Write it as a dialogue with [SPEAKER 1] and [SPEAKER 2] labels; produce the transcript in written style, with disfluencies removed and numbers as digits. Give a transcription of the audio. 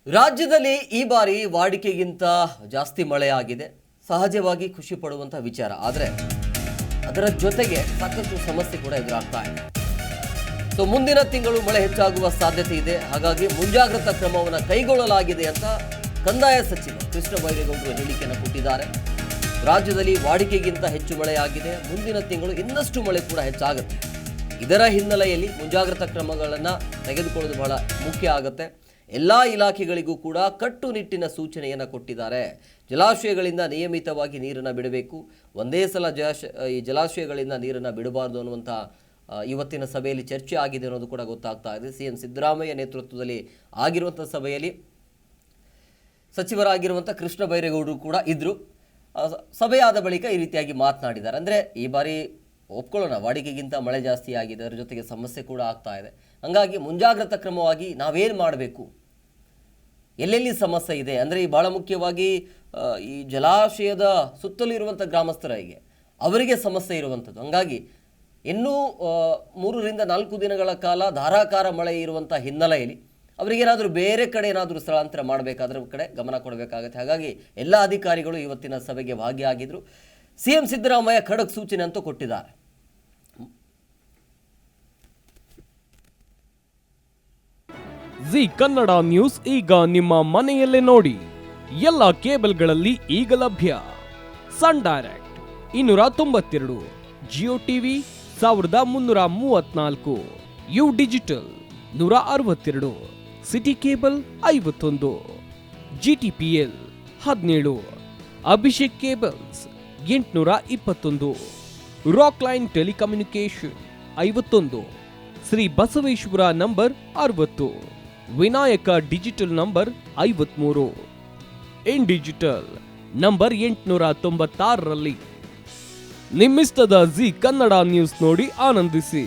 [SPEAKER 1] ರಾಜ್ಯದಲ್ಲಿ ಈ ಬಾರಿ ವಾಡಿಕೆಗಿಂತ ಜಾಸ್ತಿ ಮಳೆ ಆಗಿದೆ. ಸಹಜವಾಗಿ ಖುಷಿ ಪಡುವಂತ ವಿಚಾರ. ಆದರೆ ಅದರ ಜೊತೆಗೆ ಸಾಕಷ್ಟು ಸಮಸ್ಯೆ ಕೂಡ ಎದುರಾಗ್ತಾ ಇದೆ. ಸೊ ಮುಂದಿನ ತಿಂಗಳು ಮಳೆ ಹೆಚ್ಚಾಗುವ ಸಾಧ್ಯತೆ ಇದೆ. ಹಾಗಾಗಿ ಮುಂಜಾಗ್ರತಾ ಕ್ರಮವನ್ನು ಕೈಗೊಳ್ಳಲಾಗಿದೆ ಅಂತ ಕಂದಾಯ ಸಚಿವ ಕೃಷ್ಣ ಬೈರೇಗೌಡರು ಹೇಳಿಕೆಯನ್ನು ಕೊಟ್ಟಿದ್ದಾರೆ. ರಾಜ್ಯದಲ್ಲಿ ವಾಡಿಕೆಗಿಂತ ಹೆಚ್ಚು ಮಳೆ ಆಗಿದೆ. ಮುಂದಿನ ತಿಂಗಳು ಇನ್ನಷ್ಟು ಮಳೆ ಕೂಡ ಹೆಚ್ಚಾಗುತ್ತೆ. ಇದರ ಹಿನ್ನೆಲೆಯಲ್ಲಿ ಮುಂಜಾಗ್ರತಾ ಕ್ರಮಗಳನ್ನು ತೆಗೆದುಕೊಳ್ಳೋದು ಬಹಳ ಮುಖ್ಯ ಆಗುತ್ತೆ. ಎಲ್ಲ ಇಲಾಖೆಗಳಿಗೂ ಕೂಡ ಕಟ್ಟುನಿಟ್ಟಿನ ಸೂಚನೆಯನ್ನು ಕೊಟ್ಟಿದ್ದಾರೆ. ಜಲಾಶಯಗಳಿಂದ ನಿಯಮಿತವಾಗಿ ನೀರನ್ನು ಬಿಡಬೇಕು. ಒಂದೇ ಸಲ ಈ ಜಲಾಶಯಗಳಿಂದ ನೀರನ್ನು ಬಿಡಬಾರ್ದು ಅನ್ನುವಂಥ ಇವತ್ತಿನ ಸಭೆಯಲ್ಲಿ ಚರ್ಚೆ ಆಗಿದೆ ಅನ್ನೋದು ಕೂಡ ಗೊತ್ತಾಗ್ತಾ ಇದೆ. ಸಿಎಂ ಸಿದ್ದರಾಮಯ್ಯ ನೇತೃತ್ವದಲ್ಲಿ ಆಗಿರುವಂಥ ಸಭೆಯಲ್ಲಿ ಸಚಿವರಾಗಿರುವಂಥ ಕೃಷ್ಣ ಬೈರೇಗೌಡರು ಕೂಡ ಇದ್ದರು. ಸಭೆಯಾದ ಬಳಿಕ ಈ ರೀತಿಯಾಗಿ ಮಾತನಾಡಿದ್ದಾರೆ. ಅಂದರೆ ಈ ಬಾರಿ ಒಪ್ಕೊಳ್ಳೋಣ, ವಾಡಿಕೆಗಿಂತ ಮಳೆ ಜಾಸ್ತಿ ಆಗಿದೆ, ಅದರ ಜೊತೆಗೆ ಸಮಸ್ಯೆ ಕೂಡ ಆಗ್ತಾ ಇದೆ. ಹಾಗಾಗಿ ಮುಂಜಾಗ್ರತಾ ಕ್ರಮವಾಗಿ ನಾವೇನು ಮಾಡಬೇಕು, ಎಲ್ಲೆಲ್ಲಿ ಸಮಸ್ಯೆ ಇದೆ ಅಂದರೆ ಈ ಭಾಳ ಮುಖ್ಯವಾಗಿ ಈ ಜಲಾಶಯದ ಸುತ್ತಲೂ ಇರುವಂಥ ಗ್ರಾಮಸ್ಥರಿಗೆ ಅವರಿಗೆ ಸಮಸ್ಯೆ ಇರುವಂಥದ್ದು. ಹಾಗಾಗಿ ಇನ್ನೂ 3 ರಿಂದ 4 ದಿನಗಳ ಕಾಲ ಧಾರಾಕಾರ ಮಳೆ ಇರುವಂಥ ಹಿನ್ನೆಲೆಯಲ್ಲಿ ಅವರಿಗೇನಾದರೂ ಬೇರೆ ಕಡೆ ಏನಾದರೂ ಸ್ಥಳಾಂತರ ಮಾಡಬೇಕಾದ್ರೆ ಕಡೆ ಗಮನ ಕೊಡಬೇಕಾಗುತ್ತೆ. ಹಾಗಾಗಿ ಎಲ್ಲ ಅಧಿಕಾರಿಗಳು ಇವತ್ತಿನ ಸಭೆಗೆ ಭಾಗಿಯಾಗಿದ್ದರು. ಸಿಎಂ ಸಿದ್ದರಾಮಯ್ಯ ಖಡಕ್ ಸೂಚನೆ ಅಂತೂ ಕೊಟ್ಟಿದ್ದಾರೆ.
[SPEAKER 2] ಜಿ ಕನ್ನಡ ನ್ಯೂಸ್ ಈಗ ನಿಮ್ಮ ಮನೆಯಲ್ಲೇ ನೋಡಿ. ಎಲ್ಲ ಕೇಬಲ್ಗಳಲ್ಲಿ ಈಗ ಲಭ್ಯ. Sun Direct 292, Jio TV 1334, U digital 162, city cable 51, GTPL 17, Abhishek cables 821, rock line telecommunication 51, Shri Basaveshwara number 60, Vinayaka digital number 53, in digital number 896ರಲ್ಲಿ. ನಿಮ್ಮಿಸ್ತದ ಜಿ ಕನ್ನಡ ನ್ಯೂಸ್ ನೋಡಿ ಆನಂದಿಸಿ.